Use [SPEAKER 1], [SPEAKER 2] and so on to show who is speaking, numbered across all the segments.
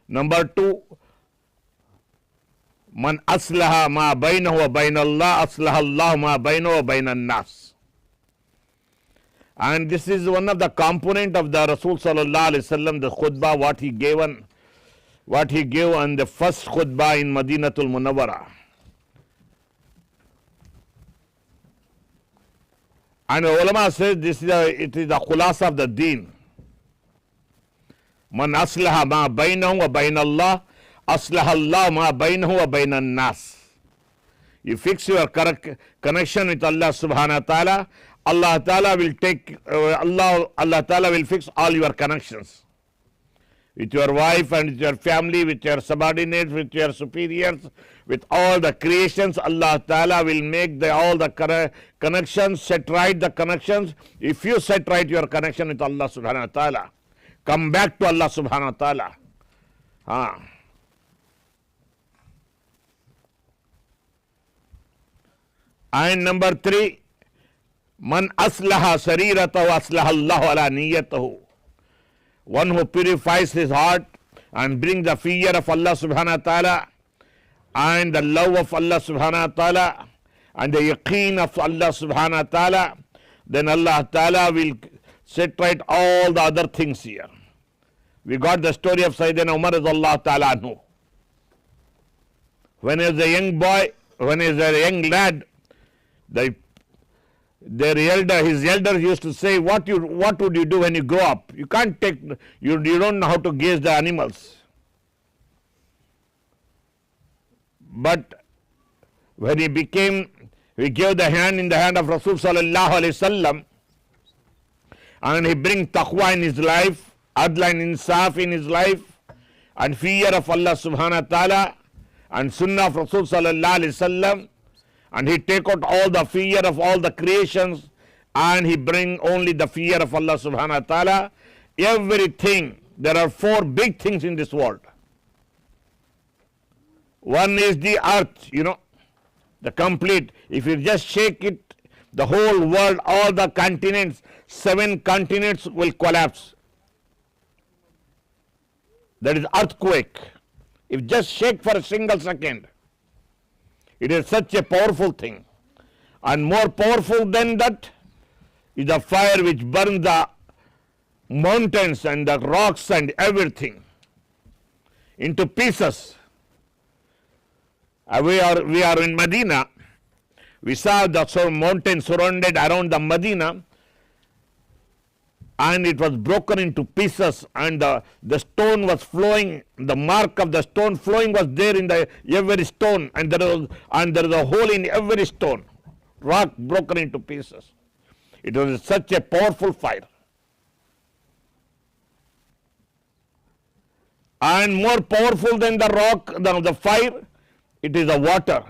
[SPEAKER 1] Number 2, Man aslaha ma bainahu wa bain Allah, aslaha Allah ma bainahu wa bain an-nas. And this is one of the component of the Rasul sallallahu alaihi wasallam, the khutbah, what he gave on the first khutbah in Madinatul Munawwara. And the ulama says it is the khulasa of the deen. Man aslaha ma bainahu wa bain Allah, aslaha Allah ma bainahu wa bain an-nas. You fix your connection with Allah subhanahu wa ta'ala, Allah ta'ala will Allah ta'ala will fix all your connections. With your wife and with your family, with your subordinates, with your superiors, with all the creations, Allah ta'ala will make all the connections, set right the connections. If you set right your connection with Allah subhanahu wa ta'ala, come back to Allah subhanahu wa ta'ala. And number 3, Man aslaha sariratahu aslaha Allahu ala niyyatahu. One who purifies his heart and brings the fear of Allah subhanahu wa ta'ala and the love of Allah subhanahu wa ta'ala and the yaqeen of Allah subhanahu wa ta'ala, then Allah ta'ala will set right all the other things here. We got the story of Sayyidina Umar radhiyallahu ta'ala anhu. When he was a young boy, when he was a young lad, his elder used to say, what would you do when you grow up? You can't take, you don't know how to gauge the animals. But when he gave the hand in the hand of Rasul sallallahu alaihi wasallam, and he bring taqwa in his life, adla and insaf in his life, and fear of Allah subhanahu wa ta'ala, and sunnah of Rasul sallallahu alaihi wasallam, and he take out all the fear of all the creations, and he bring only the fear of Allah subhanahu wa ta'ala. Everything, there are 4 big things in this world. One is the earth, the complete. If you just shake it, the whole world, all the continents, 7 continents will collapse. That is earthquake. If just shake for a single second, it is such a powerful thing. And more powerful than that is the fire which burns the mountains and the rocks and everything into pieces. We are in Medina. We saw the mountain surrounded around the Medina, and it was broken into pieces, and the stone was flowing. The mark of the stone flowing was there in every stone, and there is a hole in every stone. Rock broken into pieces. It was such a powerful fire. And more powerful than the rock, the fire, it is the water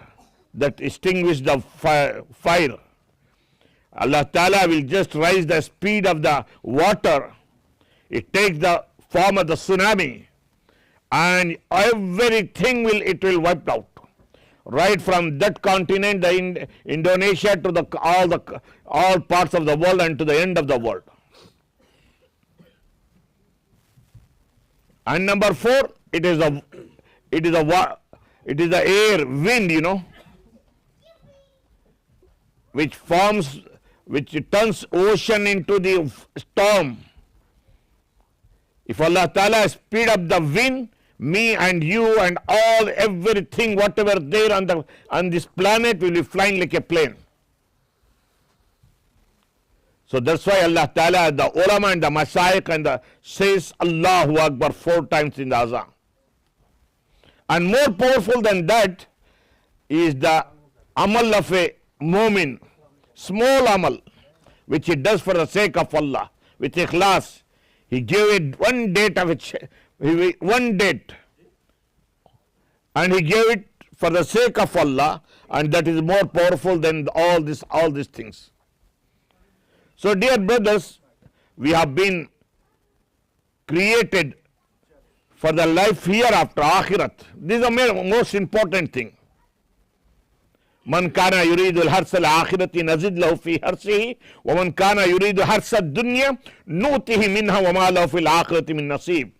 [SPEAKER 1] that extinguished the fire. Allah Ta'ala will just raise the speed of the water. It takes the form of the tsunami, and everything will wipe out. Right from that continent, Indonesia, to all parts of the world and to the end of the world. And number 4, it is the air, wind, which turns ocean into the storm. If Allah Ta'ala speed up the wind, me and you and everything, whatever there on this planet will be flying like a plane. So that's why Allah Ta'ala, the ulama and the mashayikh says Allahu Akbar 4 times in the azan. And more powerful than that is the amal of a mu'min, small amal, which he does for the sake of Allah, with ikhlas. He gave it one date, and he gave it for the sake of Allah, and that is more powerful than all these things. So dear brothers, we have been created for the life hereafter, akhirat. This is the most important thing. Man kana yuridu al-harsa al-akhirati nazid lahu fi harsihi, wa man kana yuridu harsa ad-dunya nutihi minha wa ma lahu fil akhirati min nasib.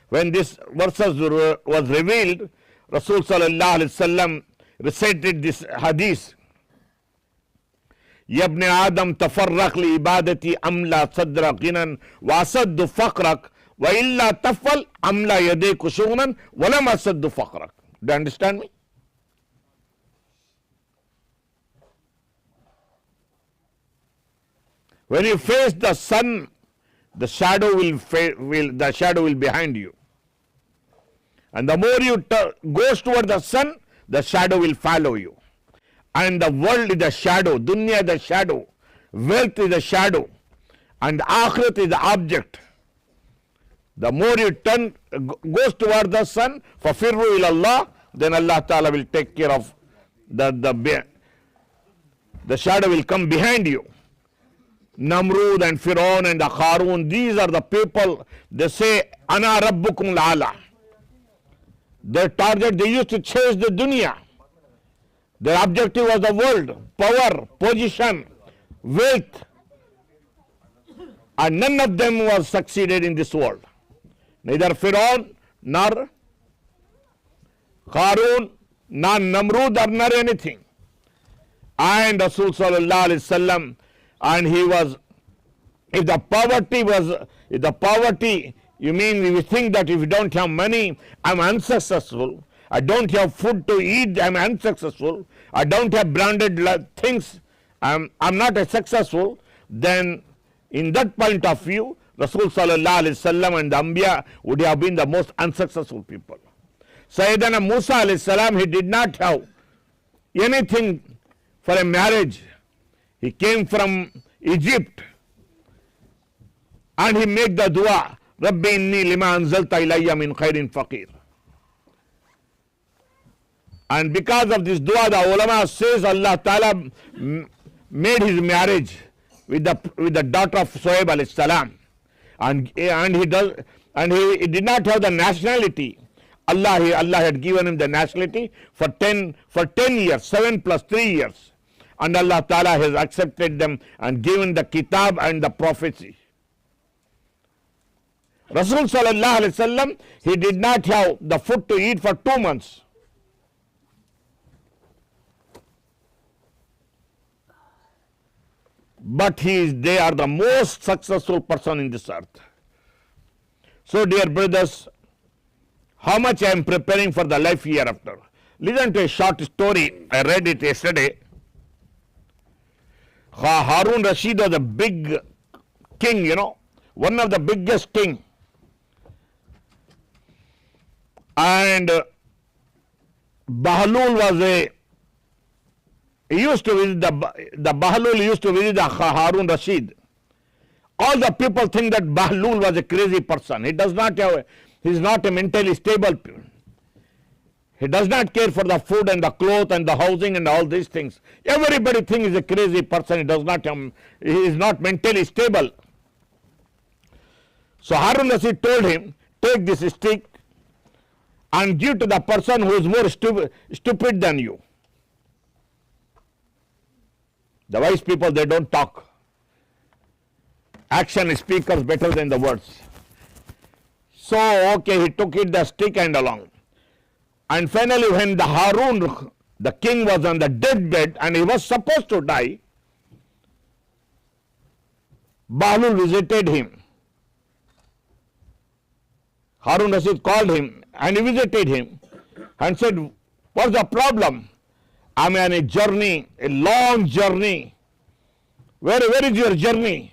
[SPEAKER 1] when this verses was revealed, Rasul sallallahu alaihi wasallam recited this hadith. يا ابن آدم تفرق لعبادتي أملا صدر غنى وأسد فقرك وإلا تفل أملا يديك شغنا ولم أسد فقرك. Do you understand me? When you face the sun, the shadow will behind you. And the more you goes toward the sun, the shadow will follow you. And the world is the shadow, dunya is the shadow, wealth is the shadow, and akhirat is the object. The more you goes toward the sun, فَفِرُّوا إِلَى اللَّهِ, then Allah Ta'ala will take care of the shadow will come behind you. Namrud and Firaun and the Harun, these are the people, they say, Ana Rabbukum La'ala. Their target, they used to chase the dunya. Their objective was the world, power, position, wealth. And none of them was succeeded in this world. Neither Firaun, nor Harun, nor Namrud, or nor anything. And Rasul sallallahu alaihi wasallam, and he was, if the poverty, you mean you think that if you don't have money, I'm unsuccessful. I don't have food to eat, I'm unsuccessful. I don't have branded things, I'm not a successful. Then in that point of view, Rasul sallallahu alaihi wasallam and the Anbiya would have been the most unsuccessful people. Sayyidina Musa alayhi salam, he did not have anything for a marriage. He came from Egypt and he made the dua, Rabbi inni lima anzalta ilayya min khairin faqir. And because of this dua, the ulama says Allah Ta'ala made his marriage with the daughter of Suhaib alayhi salam. And he did not have the nationality. Allah had given him the nationality for 10 years, 7 plus 3 years. And Allah Ta'ala has accepted them and given the kitab and the prophecy. Rasul sallallahu alaihi wasallam, he did not have the food to eat for 2 months. But they are the most successful person in this earth. So dear brothers, how much I am preparing for the life hereafter. Listen to a short story. I read it yesterday. Harun Rashid was a big king, one of the biggest king. And Bahlul was he used to visit the Bahlul used to visit the Harun Rashid. All the people think that Bahlul was a crazy person. He is not a mentally stable. He does not care for the food and the clothes and the housing and all these things. Everybody thinks he is a crazy person. He is not mentally stable. So Harun Rashid told him, take this stick and give to the person who is more stupid than you. The wise people, they don't talk. Action speaks better than the words. So, okay, he took the stick and along. And finally, when the Harun, the king, was on the deathbed and he was supposed to die, Bahlul visited him. Harun Rashid called him and he visited him and said, what's the problem? I'm on a journey, a long journey. Where is your journey?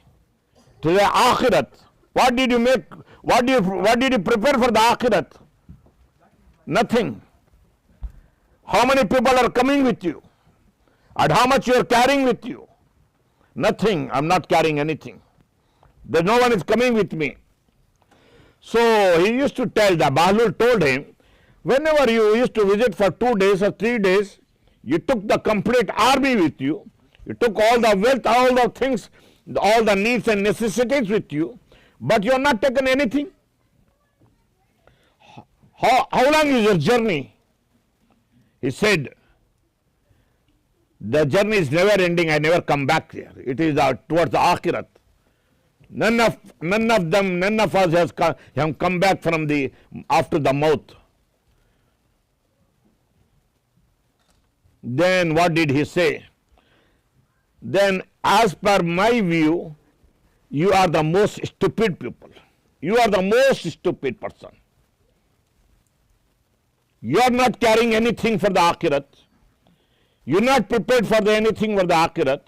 [SPEAKER 1] To the Akhirat. What did you make? What did you prepare for the Akhirat? Nothing. How many people are coming with you? And how much you are carrying with you? Nothing. I'm not carrying anything. There's no one is coming with me. So he used to tell, the Bahlul told him, whenever you used to visit for 2 days or 3 days, you took the complete army with you. You took all the wealth, all the things, all the needs and necessities with you, but you have not taken anything. How long is your journey? He said, the journey is never ending. I never come back here. It is towards the Akhirat. None of us have come back from after the mouth. Then what did he say? Then as per my view, you are the most stupid people. You are the most stupid person. You are not carrying anything for the akhirat. You are not prepared for anything for the akhirat.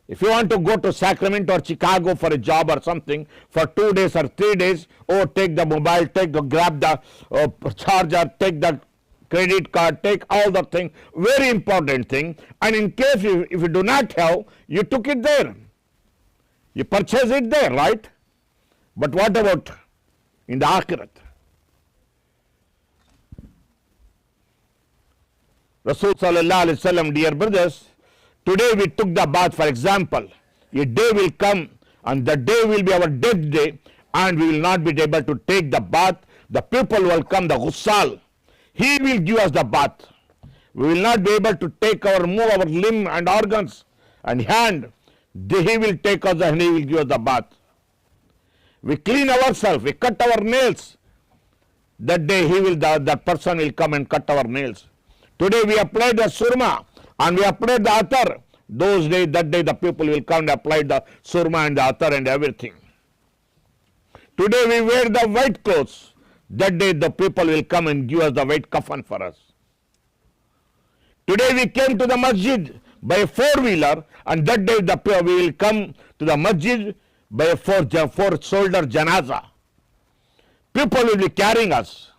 [SPEAKER 1] If you want to go to Sacramento or Chicago for a job or something for 2 days or 3 days, take the mobile, grab the charger, take the credit card, take all the things, very important thing. And in case if you do not have, you took it there. You purchase it there, right? But what about in the akhirat? Rasul sallallahu alaihi wasallam, dear brothers, today we took the bath, for example. A day will come and the day will be our death day and we will not be able to take the bath. The people will come, the ghussal. He will give us the bath. We will not be able to move our limb and organs and hand. He will take us and he will give us the bath. We clean ourselves, we cut our nails. That day that person will come and cut our nails. Today we apply the surma and we apply the attar. That day the people will come and apply the surma and the attar and everything. Today we wear the white clothes. That day the people will come and give us the white kafan for us. Today we came to the masjid by a four-wheeler and that day we will come to the masjid by a four-shoulder janaza. People will be carrying us.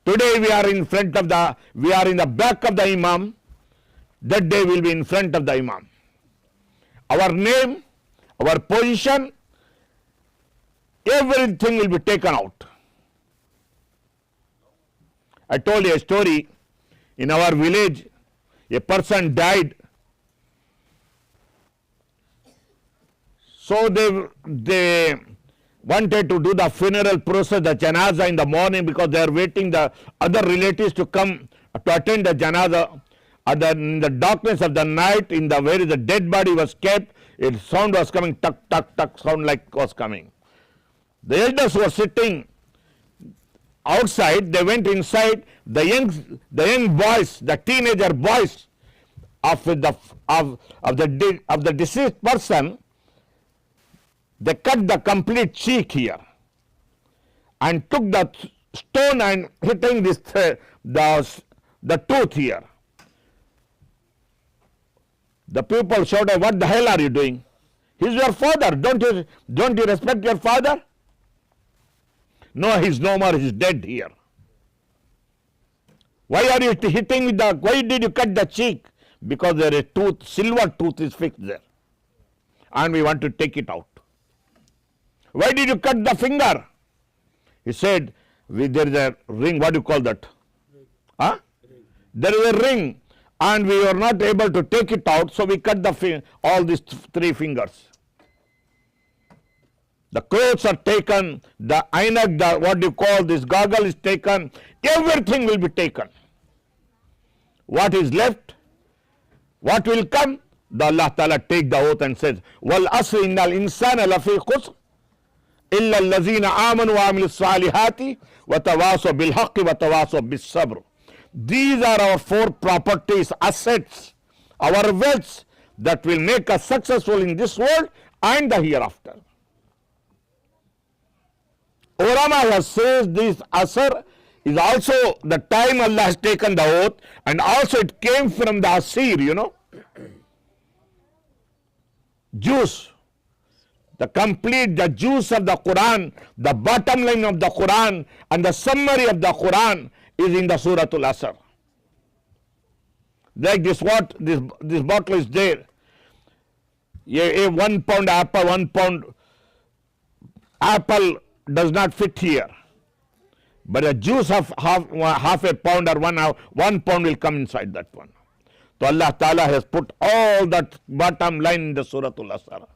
[SPEAKER 1] Today we are in the back of the imam. That day we will be in front of the imam. Our name, our position, everything will be taken out. I told you a story. In our village, a person died. So they wanted to do the funeral process, the janaza in the morning, because they are waiting the other relatives to come to attend the janaza. In the darkness of the night, where the dead body was kept, a sound was coming, tuck, tuck, tuck, sound like was coming. The elders were sitting outside, they went inside. The young boys, the teenager boys of the deceased person, they cut the complete cheek here and took the stone and hitting the tooth here. The people shouted, "What the hell are you doing? He's your father. Don't you respect your father?" "No, he's no more. He's dead here." "Why are you hitting with why did you cut the cheek?" "Because there is silver tooth is fixed there. And we want to take it out." "Why did you cut the finger?" He said, "There is a ring." "What do you call that?" Huh? "There is a ring. And we were not able to take it out, so we cut all these 3 fingers. The clothes are taken, the ainak, what do you call this, goggle is taken, everything will be taken. What is left? What will come? The Allah Ta'ala take the oath and says, "Wal asri innal insana lafi khusr illa allazina amanu wa amilus salihati wa tawasaw bil haqqi wa tawasaw bis sabr." These are our 4 properties, assets, our wealths that will make us successful in this world and the hereafter. Ulama has said this asr is also the time Allah has taken the oath, and also it came from the asir, juice. The juice of the Quran, the bottom line of the Quran, and the summary of the Quran is in the Suratul Asr. Like this bottle is there. A 1 pound apple, 1 pound apple does not fit here. But a juice of half a pound or 1 pound will come inside that one. So Allah Ta'ala has put all that bottom line in the Suratul Asr.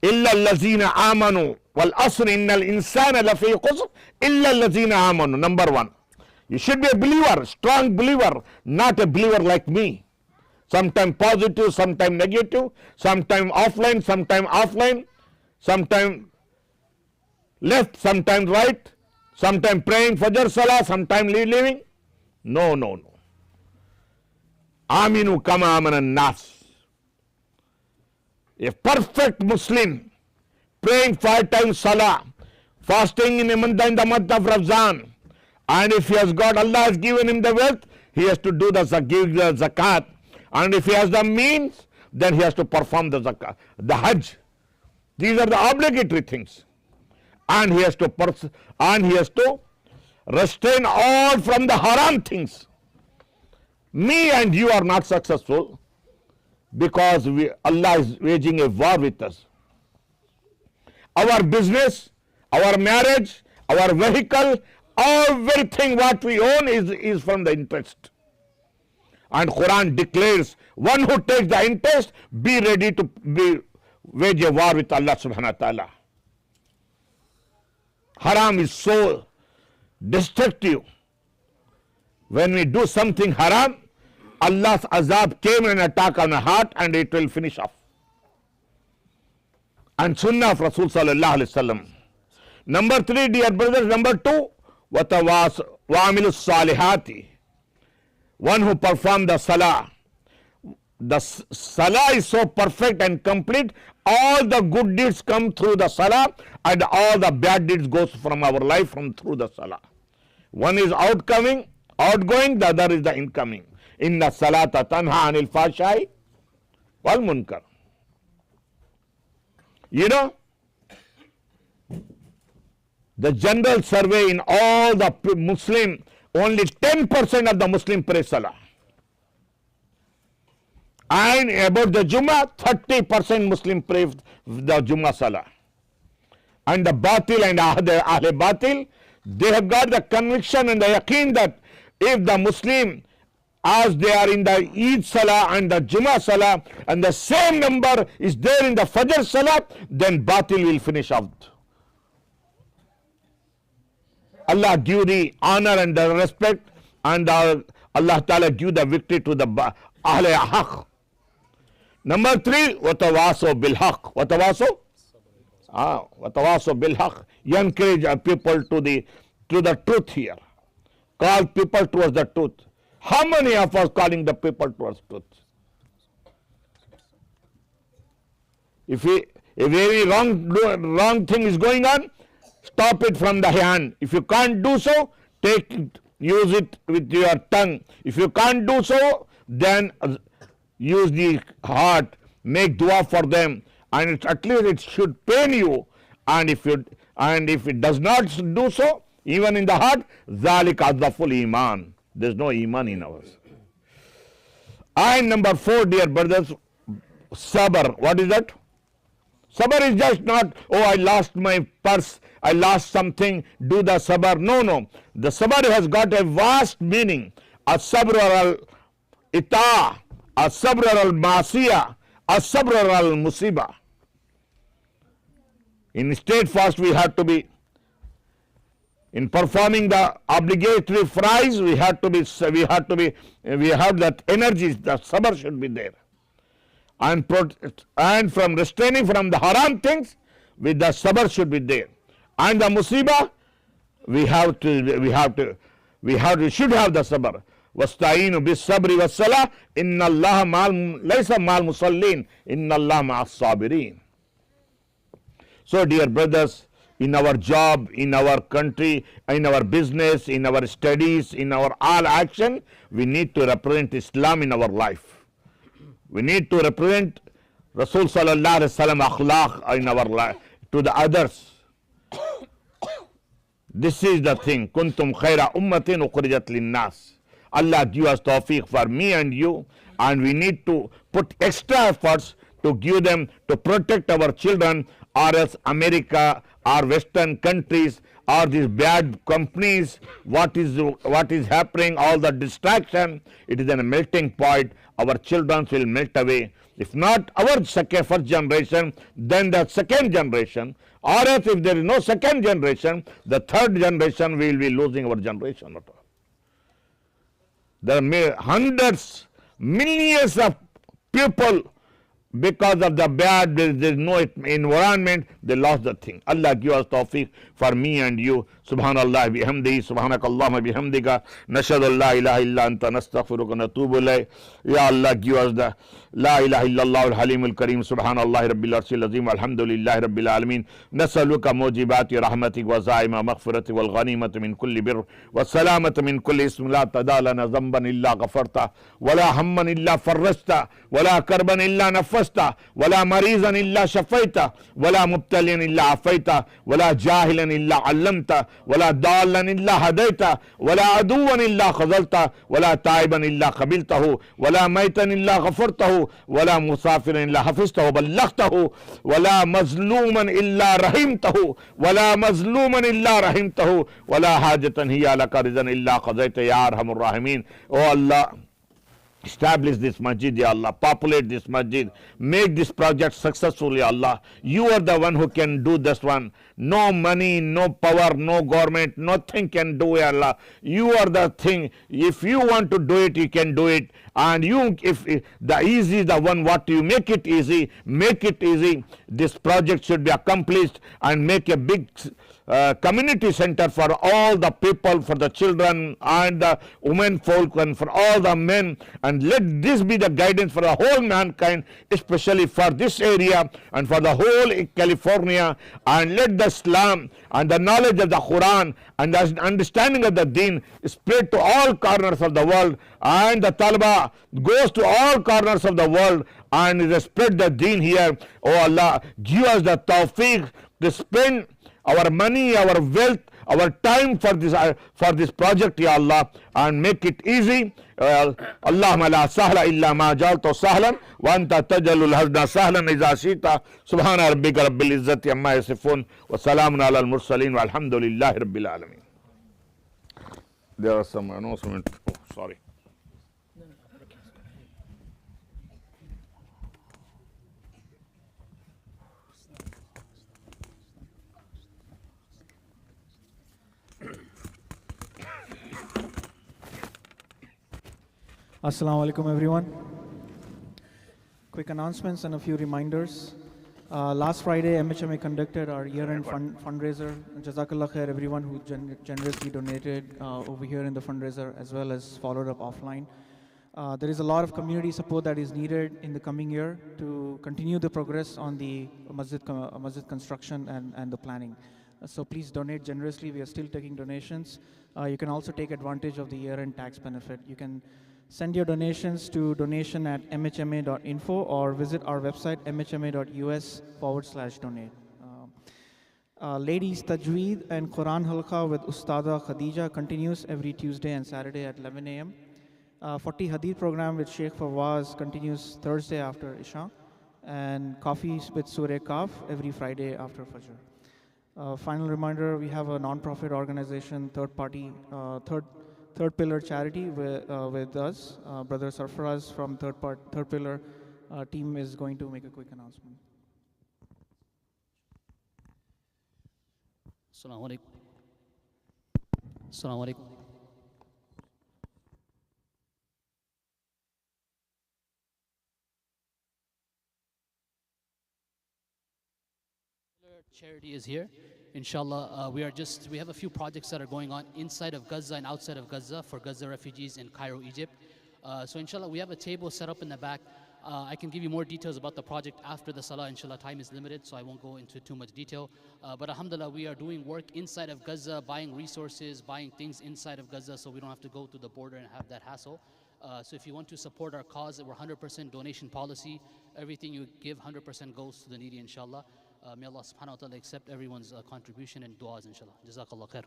[SPEAKER 1] إِلَّا الَّذِينَ آمَنُوا وَالْأَصْرِ إِنَّ الْإِنسَانَ لَفِي خُسْرٍ إِلَّا الَّذِينَ آمَنُوا. Number 1. You should be a believer, strong believer, not a believer like me. Sometime positive, sometime negative, sometime offline, sometime left, sometime right, sometime praying Fajr Salah, sometime leaving. No. Aminu kama amana nas. A perfect Muslim praying 5 times Salah, fasting in the month of Ramzan, and if he has got, Allah has given him the wealth, he has to do give the zakat, and if he has the means, then he has to perform the zakat, the Hajj. These are the obligatory things, and he has to restrain all from the haram things. Me and you are not successful because Allah is waging a war with us. Our business, our marriage, our vehicle, everything what we own is from the interest. And Quran declares, one who takes the interest, be ready to wage a war with Allah subhanahu wa ta'ala. Haram is so destructive. When we do something haram, Allah's azab came and attack on the heart and it will finish off. And Sunnah of Rasul sallallahu alaihi wasallam. Number 3, dear brothers. Number 2, wa'amilu salihati. One who performed the salah. The salah is so perfect and complete. All the good deeds come through the salah, and all the bad deeds goes from our life through the salah. One is outgoing, the other is the incoming. Inna salata tanha anil fashai wal munkar. You know, the general survey in all the Muslim, only 10% of the Muslim pray salah. And about the Jummah, 30% Muslim pray the Jummah salah. And the Batil and Ahle Batil, they have got the conviction and the yaqeen that if the Muslim, as they are in the Eid Salah and the Jummah Salah, and the same number is there in the Fajr Salah, then Batil will finish out. Allah give the honor and the respect, and Allah Ta'ala give the victory to the Ahle Haq. Number 3, watawaso bil haq. Watawaso bil haq. You encourage people to the truth here. Call people towards the truth. How many of us calling the people towards truth? If any wrong thing is going on, stop it from the hand. If you can't do so, use it with your tongue. If you can't do so, then use the heart, make dua for them, and at least it should pain you. And if it does not do so, even in the heart, zalika adhaful iman. There's no iman in ours. And number 4, dear brothers, sabr. What is that? Sabr is just not, I lost my purse, I lost something, do the sabr. No. The sabr has got a vast meaning. As-sabr al-ita', as-sabr al-ma'siyah, as-sabr al-musibah. In steadfast, we have to be, in performing the obligatory fries, we have that energy, the sabr should be there. And from restraining from the haram things, with the sabr should be there. And the musibah, we should have the sabr. Wasta'inu bis sabri was salah, inna Allah laysa mal musallin, inna Allah ma'as sabirin. So, dear brothers, in our job, in our country, in our business, in our studies, in our all action, we need to represent Islam in our life. We need to represent Rasul sallallahu alaihi wasallam akhlaq in our life to the others. This is the thing. Kuntum khaira ummatin ukhrijat linnas. Allah give us tawfiq for me and you, and we need to put extra efforts to give them, to protect our children, or else America or Western countries or these bad companies, what is happening, all the distraction, it is in a melting point. Our children will melt away. If not our first generation, then the second generation, or else if there is no second generation, the third generation we will be losing our generation. There are hundreds millions of people, because of the bad, there's no environment, they lost the thing. Allah give us tawfiq for me and you. Subhanallah bihamdihi, subhanakallahumma bihamdika, nashhadu an la ilaha illa anta, nastaghfiruka wa natubu ilayk. Ya Allah, give us the La ilaha illallah al-halim al-kareem, subhanallah rabbil arshil azim, alhamdulillahi rabbil alamin. Nasaluka mujibati rahmatik wa zaima maghfirati wal ghanimati min kulli birr wa salamati min kulli ism la tadalana zamban illa ghafarta wa la hamman illa farrajta wa la karban illa nafasta wa la marizan illa shafaita wa la mubtaliyan illa afaita wa la jahilan illa allamta wa la dallan illa hadaita wa la aduwan illa khazalta wa la taiban illa qabiltahu wa la maitan illa ghafartahu ولا مسافر إلا حفظته وبلغته ولا مظلوما إلا رحمته ولا مظلوما إلا رحمته ولا حاجة هي لك رضا إلا قضيت يا أرحم الراحمين. Oh Allah, establish this masjid, Ya Allah. Populate this masjid. Make this project successful, Ya Allah. You are the one who can do this one. No money, no power, no government, nothing can do, Ya Allah. You are the thing. If you want to do it, you can do it. And you, if the easy is the one, what you make it easy, make it easy. This project should be accomplished and make a big community center for all the people, for the children and the women folk and for all the men, and let this be the guidance for the whole mankind, especially for this area and for the whole California, and let the Islam and the knowledge of the Quran and the understanding of the deen spread to all corners of the world, and the talaba goes to all corners of the world and they spread the deen here. Oh Allah, give us the tawfiq to spend our money, our wealth, our time for this project, Ya Allah, and make it easy. Allahumma la sahla illa ma jalta sahlan wa anta tajalul hazna sahlan idha shita. Subhana rabbika rabbil izzati amma yasifun wa salamun ala al-mursalin wa alhamdulillahi rabbil alamin. There are some announcements. Oh, sorry.
[SPEAKER 2] Assalamu alaikum everyone. Quick announcements and a few reminders. Last Friday, MHMA conducted our year-end fundraiser. Jazakallah khair everyone who generously donated over here in the fundraiser as well as followed up offline. There is a lot of community support that is needed in the coming year to continue the progress on the masjid construction and the planning. So please donate generously. We are still taking donations. You can also take advantage of the year-end tax benefit. You can send your donations to donation@mhma.info or visit our website mhma.us/donate. Ladies Tajweed and Quran Halqa with Ustada Khadija continues every Tuesday and Saturday at 11 a.m. 40 Hadith program with Sheikh Fawaz continues Thursday after Isha, and Coffee with Surah Kaf every Friday after Fajr. Final reminder, we have a non-profit organization, third pillar charity with us. Brother Sarfaraz from third pillar team is going to make a quick announcement.
[SPEAKER 3] Assalamu alaikum. Assalamu alaikum. Charity is here. Inshallah, we have a few projects that are going on inside of Gaza and outside of Gaza for Gaza refugees in Cairo, Egypt. So inshallah, we have a table set up in the back. I can give you more details about the project after the salah. Inshallah, time is limited, so I won't go into too much detail. But alhamdulillah, we are doing work inside of Gaza, buying resources, buying things inside of Gaza, so we don't have to go to the border and have that hassle. So if you want to support our cause, we're 100% donation policy. Everything you give, 100% goes to the needy, inshallah. May Allah subhanahu wa ta'ala accept everyone's contribution and du'as, inshallah. Jazakallah khair.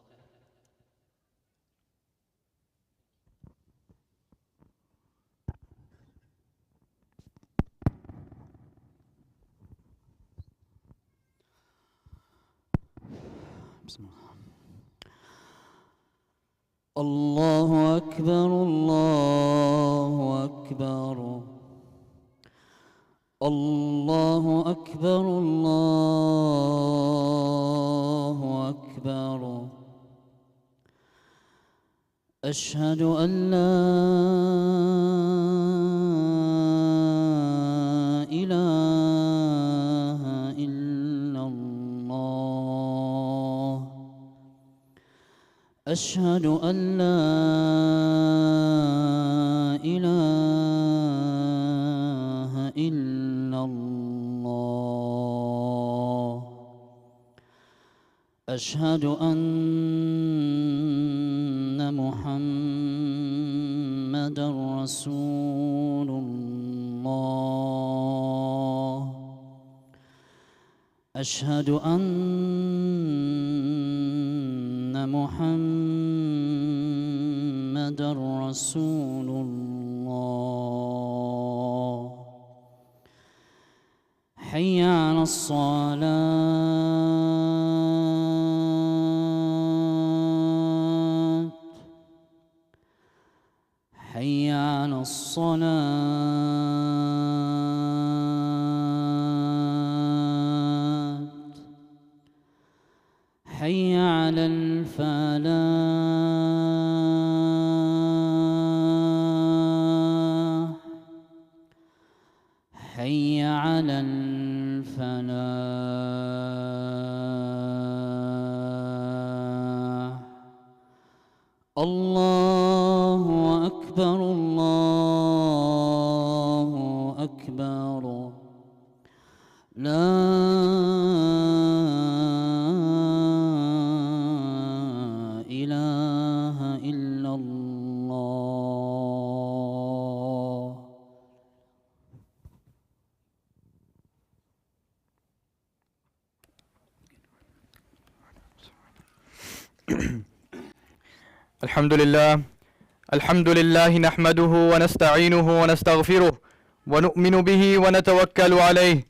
[SPEAKER 3] Allahu Akbar, Allahu Akbar. Allahu Akbar, Allahu Akbar. Ashhadu an la
[SPEAKER 4] أشهد أن لا إله إلا الله. أشهد أن محمدًا رسول الله. أشهد أن محمدًا رسول الله. حي على الصلاة. حي على الصلاة. حي على الفلاح. حي على الفلاح. الله أكبر الله أكبر. لا إله إلا الله.
[SPEAKER 5] الحمد لله نحمده ونستعينه ونستغفره ونؤمن به ونتوكل عليه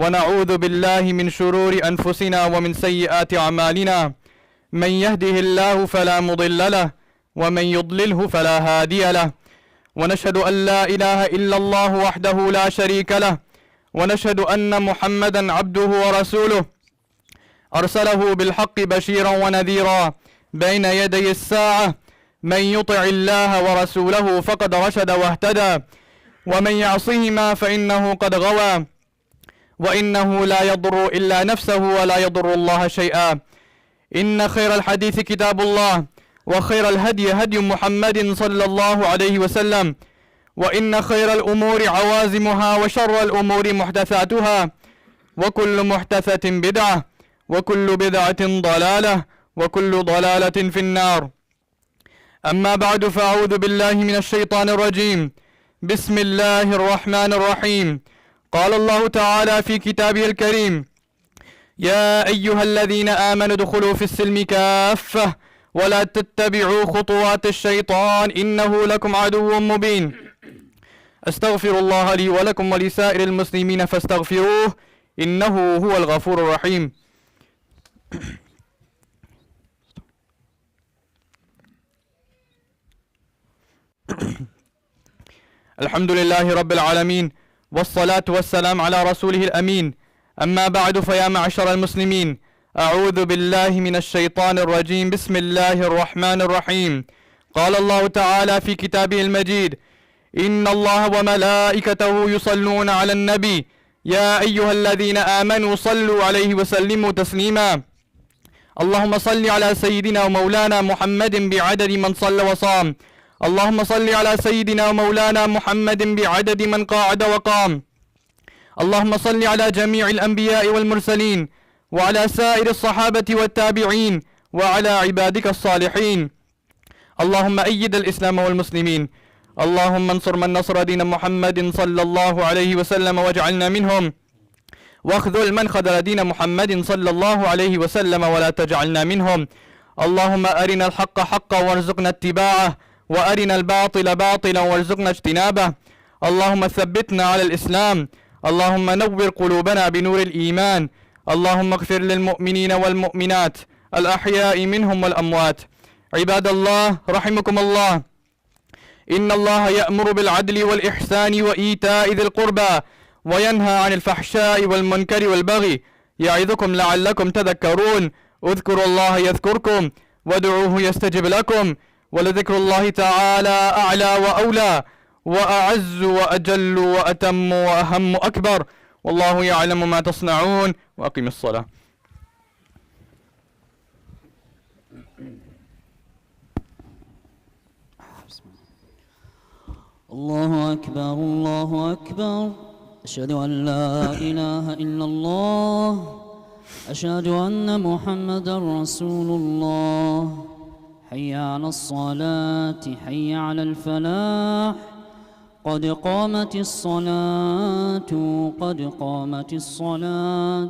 [SPEAKER 5] ونعوذ بالله من شرور أنفسنا ومن سيئات أعمالنا. من يهده الله فلا مضل له ومن يضلله فلا هادي له. ونشهد أن لا إله إلا الله وحده لا شريك له. ونشهد أن محمدا عبده ورسوله أرسله بالحق بشيرا ونذيرا بين يدي الساعة. من يطع الله ورسوله فقد رشد واهتدى ومن يعصهما فإنه قد غوى وإنه لا يضر إلا نفسه ولا يضر الله شيئا. إن خير الحديث كتاب الله وخير الهدي هدي محمد صلى الله عليه وسلم وإن خير الأمور عوازمها وشر الأمور محدثاتها وكل محدثة بدعة وكل بدعة ضلالة وكل ضلالة في النار. أما بعد فأعوذ بالله من الشيطان الرجيم. بسم الله الرحمن الرحيم. قال الله تعالى في كتابه الكريم: يا أيها الذين آمنوا ادخلوا في السلم كافة ولا تتبعوا خطوات الشيطان إنه لكم عدو مبين. أستغفر الله لي ولكم ولسائر المسلمين فاستغفروه إنه هو الغفور الرحيم. الحمد لله رب العالمين والصلاة والسلام على رسوله الأمين. أما بعد فيا معشر المسلمين، أعوذ بالله من الشيطان الرجيم. بسم الله الرحمن الرحيم. قال الله تعالى في كتابه المجيد: إن الله وملائكته يصلون على النبي يا أيها الذين آمنوا صلوا عليه وسلموا تسليما. اللهم صل على سيدنا ومولانا محمد بعدد من صلى وصام. اللهم صل على سيدنا ومولانا محمد بعدد من قاعد وقام. اللهم صل على جميع الأنبياء والمرسلين وعلى سائر الصحابة والتابعين وعلى عبادك الصالحين. اللهم أيد الإسلام والمسلمين. اللهم انصر من نصر دين محمد صلى الله عليه وسلم واجعلنا منهم، واخذل من خذل دين محمد صلى الله عليه وسلم ولا تجعلنا منهم. اللهم أرنا الحق حقا وارزقنا اتباعه وأرنا الباطل باطلا وارزقنا اجتنابه. اللهم ثبتنا على الإسلام. اللهم نور قلوبنا بنور الإيمان. اللهم اغفر للمؤمنين والمؤمنات الأحياء منهم والأموات. عباد الله رحمكم الله، إن الله يأمر بالعدل والإحسان وإيتاء ذي القربى وينهى عن الفحشاء والمنكر والبغي يعظكم لعلكم تذكرون. اذكروا الله يذكركم وادعوه يستجب لكم ولذكر الله تعالى أعلى وأولى وأعز وأجل وأتم وأهم أكبر. والله يعلم ما تصنعون. وأقم الصلاة.
[SPEAKER 4] بسم الله. الله أكبر الله أكبر. أشهد أن لا إله إلا الله. أشهد أن محمدا رسول الله. حي على الصلاة حي على الفلاح. قد قامت الصلاة قد قامت الصلاة.